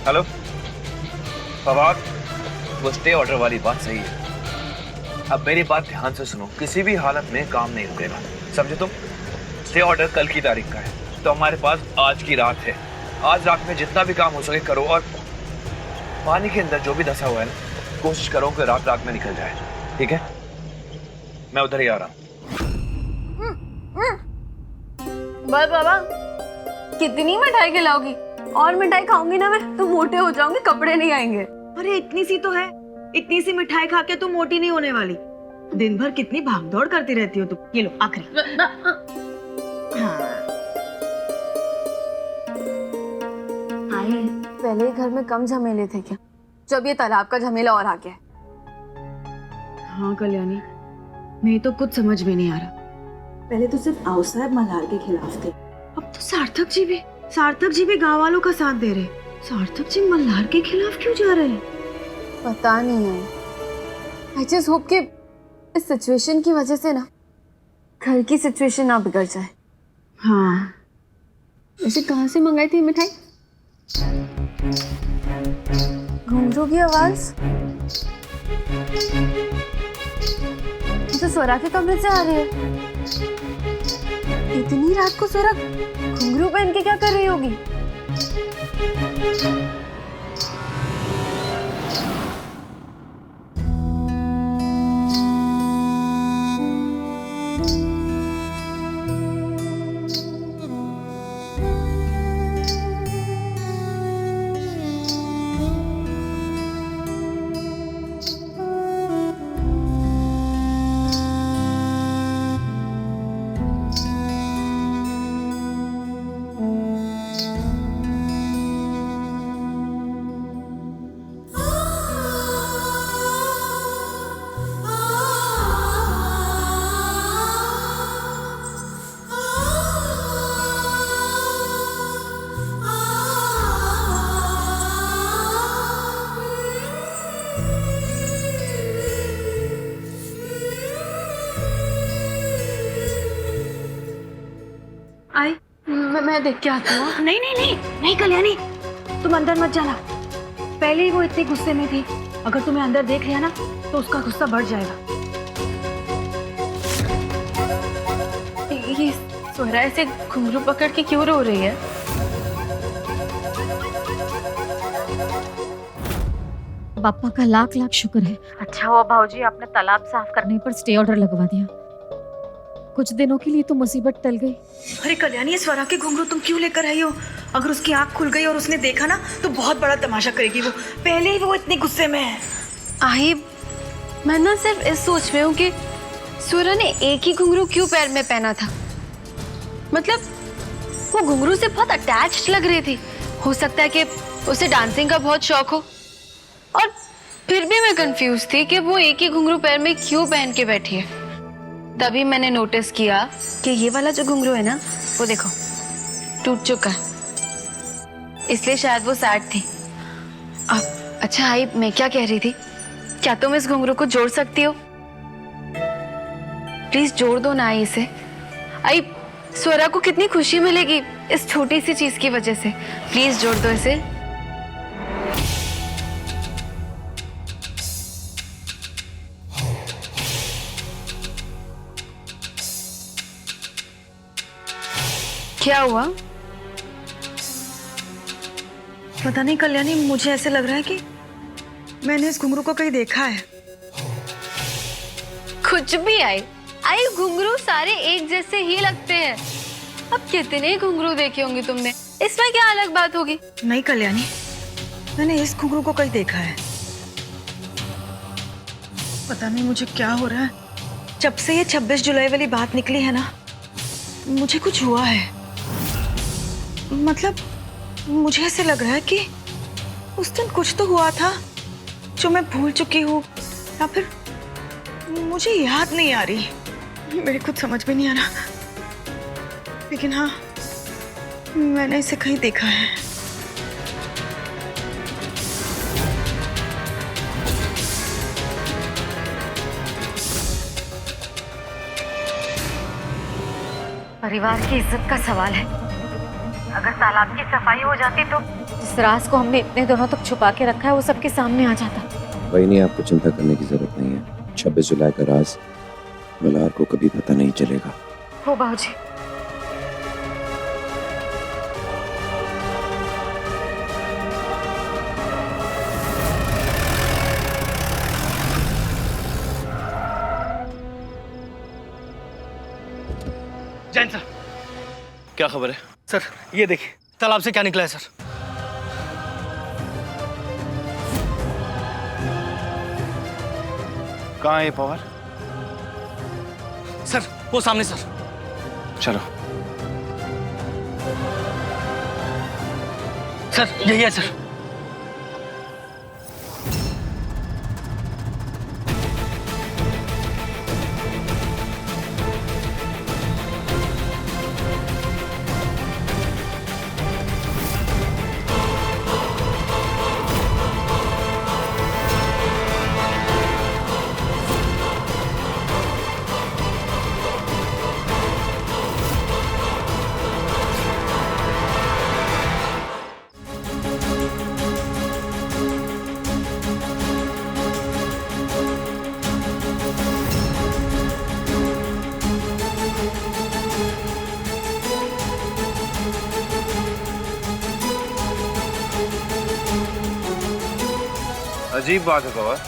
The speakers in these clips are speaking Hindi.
हेलो फवाद, वो स्टे ऑर्डर वाली बात सही है। अब मेरी बात ध्यान से सुनो, किसी भी हालत में काम नहीं रुकेगा, समझे तुम? स्टे ऑर्डर कल की तारीख का है, तो हमारे पास आज की रात है। आज रात में जितना भी काम हो सके करो, और पानी के अंदर जो भी धंसा हुआ है ना, कोशिश करो कि रात रात में निकल जाए, ठीक है? मैं उधर ही आ रहा हूँ। बस बाबा, कितनी मिठाई खिलाओगी? और मिठाई खाऊंगी ना मैं तो मोटे हो जाऊंगी, कपड़े नहीं आएंगे। अरे इतनी सी तो है, इतनी सी मिठाई खा के तुम मोटी नहीं होने वाली। दिन भर कितनी भागदौड़ करती रहती हो तुम। ये लो आखिरी। हाँ। आई, पहले घर में कम झमेले थे क्या, जब ये तालाब का झमेला और आ गया? हाँ कल्याणी, मैं तो कुछ समझ में नहीं आ रहा। पहले तो सिर्फ आओ साहब मल्हार के खिलाफ थे, अब तो सार्थक जी भी गांव वालों का साथ दे रहे। सार्थक जी मल्हार के खिलाफ क्यों जा रहे हैं? पता नहीं है। आई जस्ट होप कि इस सिचुएशन की वजह से ना घर की सिचुएशन ना बिगड़ जाए। हाँ। वैसे कहाँ से मंगाई थी मिठाई? घुंघरू की आवाज तो स्वरा के कमरे से आ रही है। इतनी रात को स्वरा घुंघरू पहन के क्या कर रही होगी? आई, मैं देख के आती हूँ। नहीं कल्याणी, तुम अंदर मत जाना। पहले ही वो इतने गुस्से में थी, अगर तुम्हें अंदर देख लिया ना तो उसका गुस्सा बढ़ जाएगा। ये स्वरा ऐसे घुंघरू पकड़ के क्यों रो रही है? बापा का लाख लाख शुक्र है। अच्छा हुआ भाऊजी आपने तालाब साफ करने पर स्टे ऑर्डर लगवा दिया। कुछ दिनों के लिए तो मुसीबत टल गई। अरे कल्याणी, ये स्वरा के घुंघरू तुम क्यों लेकर आई हो? अगर उसकी आंख खुल गई और उसने देखा ना तो बहुत बड़ा तमाशा करेगी वो। पहले ही वो इतने गुस्से में है। आई, मैं ना सिर्फ इस सोच में हूँ कि स्वरा ने एक ही घुंघरू क्यों पैर में पहना था। मतलब वो घुंघरू से बहुत अटैच्ड लग रही थी। हो सकता है कि उसे डांसिंग का बहुत शौक हो। और फिर भी मैं कंफ्यूज थी कि वो एक ही घुंघरू पैर में क्यों पहन के बैठी है। तभी मैंने नोटिस किया कि ये वाला जो घुंघरू है ना, वो देखो टूट चुका है, इसलिए शायद वो सैड थी। अच्छा आई, मैं क्या कह रही थी, क्या तुम इस घुंघरू को जोड़ सकती हो? प्लीज जोड़ दो ना आई इसे। आई, स्वरा को कितनी खुशी मिलेगी इस छोटी सी चीज की वजह से। प्लीज जोड़ दो इसे। क्या हुआ? पता नहीं कल्याणी, मुझे ऐसे लग रहा है कि मैंने इस घुंघरू को कहीं देखा है। कुछ भी आई, घुंघरू सारे एक जैसे ही लगते हैं। अब कितने घुंघरू देखे होंगे तुमने, इसमें क्या अलग बात होगी? नहीं कल्याणी, मैंने इस घुंघरू को कहीं देखा है। पता नहीं मुझे क्या हो रहा है। जब से ये 26 जुलाई वाली बात निकली है ना, मुझे कुछ हुआ है। मतलब मुझे ऐसे लग रहा है कि उस दिन कुछ तो हुआ था जो मैं भूल चुकी हूँ, या फिर मुझे याद नहीं आ रही। मेरे कुछ समझ में नहीं आ रहा, लेकिन हाँ, मैंने इसे कहीं देखा है। परिवार की इज्जत का सवाल है। अगर तालाब की सफाई हो जाती तो जिस राज को हमने इतने दिनों तक छुपा के रखा है वो सबके सामने आ जाता। वही नहीं, आपको चिंता करने की जरूरत नहीं है। 26 जुलाई का राज मल्हार को कभी पता नहीं चलेगा। हो बाबूजी। जैन सर, क्या खबर है? सर ये देखिए तालाब से क्या निकला है सर। कहाँ है ये पवार? सर वो सामने सर। चलो। सर यही है सर। अजीब बात है पवार,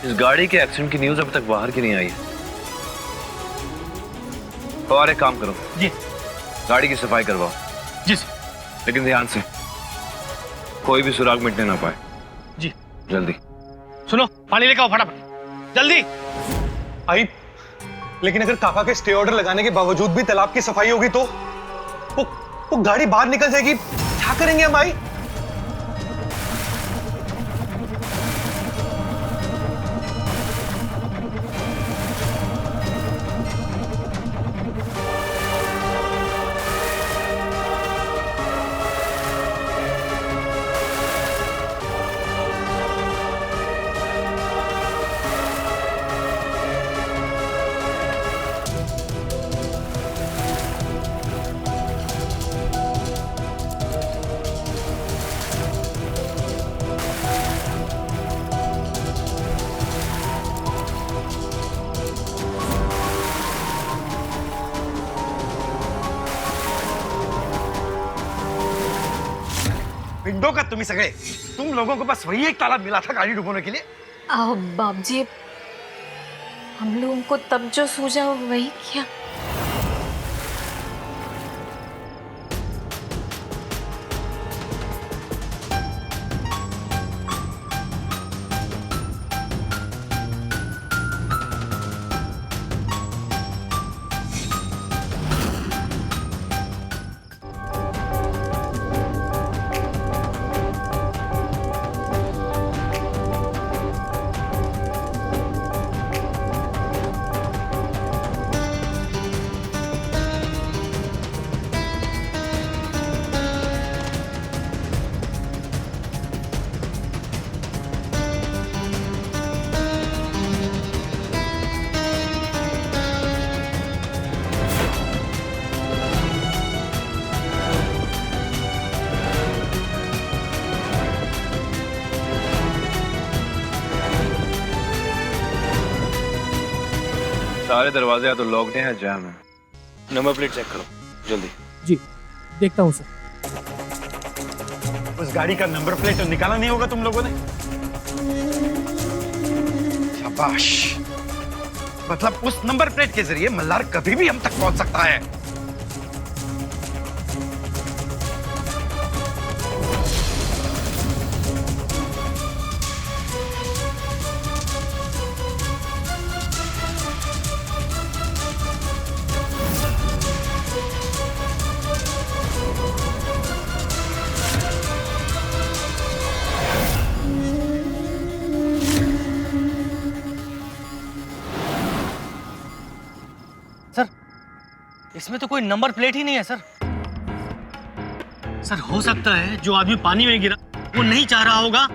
इस गाड़ी के एक्सीडेंट की न्यूज अभी तक बाहर की नहीं आई है। पवार एक काम करो, जी गाड़ी की सफाई करवाओ। जी सर। लेकिन ध्यान से, कोई भी सुराग मिटने ना पाए। जी जल्दी। सुनो, पानी लेकर आओ फटाफट जल्दी। आई, लेकिन अगर काका के स्टे ऑर्डर लगाने के बावजूद भी तालाब की सफाई होगी तो वो गाड़ी बाहर निकल जाएगी। क्या करेंगे हम आई? विंडो का तुम्ही सगळे, तुम लोगों को बस वही एक तालाब मिला था गाड़ी डुबोने के लिए। आओ बाबूजी, हम लोगों को तब जो सूझा वही किया। सारे दरवाजे या तो लॉक्ड हैं या जैम है। नंबर प्लेट चेक करो जल्दी। जी देखता हूँ सर। उस गाड़ी का नंबर प्लेट तो निकाला नहीं होगा तुम लोगों ने। शाबाश, मतलब उस नंबर प्लेट के जरिए मल्हार कभी भी हम तक पहुंच सकता है। इसमें तो कोई नंबर प्लेट ही नहीं है सर। सर हो सकता है जो आदमी पानी में गिरा वो नहीं चाह रहा होगा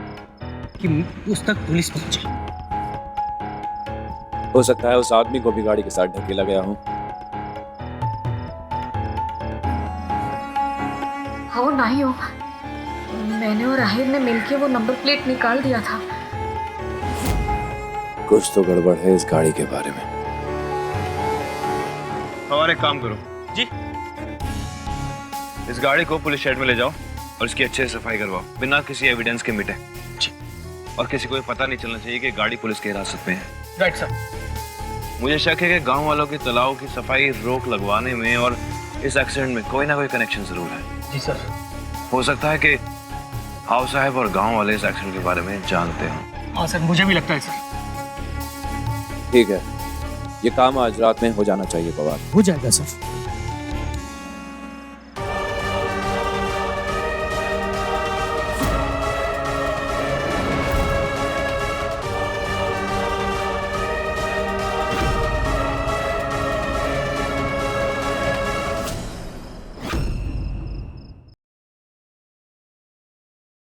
कि उस तक पुलिस पहुंचे। हो सकता है उस आदमी को भी गाड़ी के साथ ढकेला गया हो। हो नहीं हो, मैंने और राहिल ने मिलके वो नंबर प्लेट निकाल दिया था। कुछ तो गड़बड़ है इस गाड़ी के बारे में। हमारे एक काम करो जी, इस गाड़ी को पुलिस शेड में ले जाओ और इसकी अच्छे से सफाई करवाओ, बिना किसी एविडेंस के मिटे जी। और किसी को पता नहीं चलना चाहिए कि गाड़ी पुलिस की हिरासत में है। Right sir. मुझे शक है कि गांव वालों की तालाब की सफाई रोक लगवाने में और इस एक्सीडेंट में कोई ना कोई कनेक्शन जरूर है। जी सर। हो सकता है कि हाउ साहब और गांव वाले इस एक्सीडेंट के बारे में जानते हो। हाँ सर, मुझे भी लगता है सर। ठीक है, ये काम आज रात में हो जाना चाहिए पवार। हो जाएगा सर।